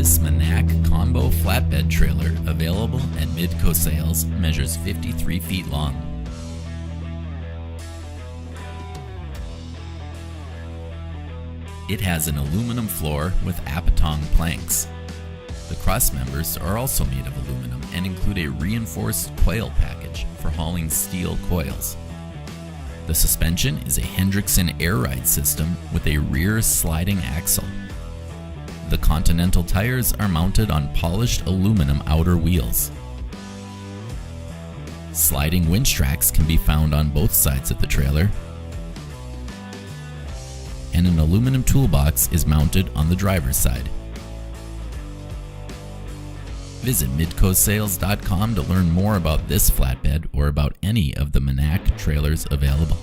This Manac combo flatbed trailer, available at Midco Sales, measures 53 feet long. It has an aluminum floor with apatong planks. The cross members are also made of aluminum and include a reinforced coil package for hauling steel coils. The suspension is a Hendrickson air ride system with a rear sliding axle. The Continental tires are mounted on polished aluminum outer wheels. Sliding winch tracks can be found on both sides of the trailer, and an aluminum toolbox is mounted on the driver's side. Visit midcosales.com to learn more about this flatbed or about any of the Manac trailers available.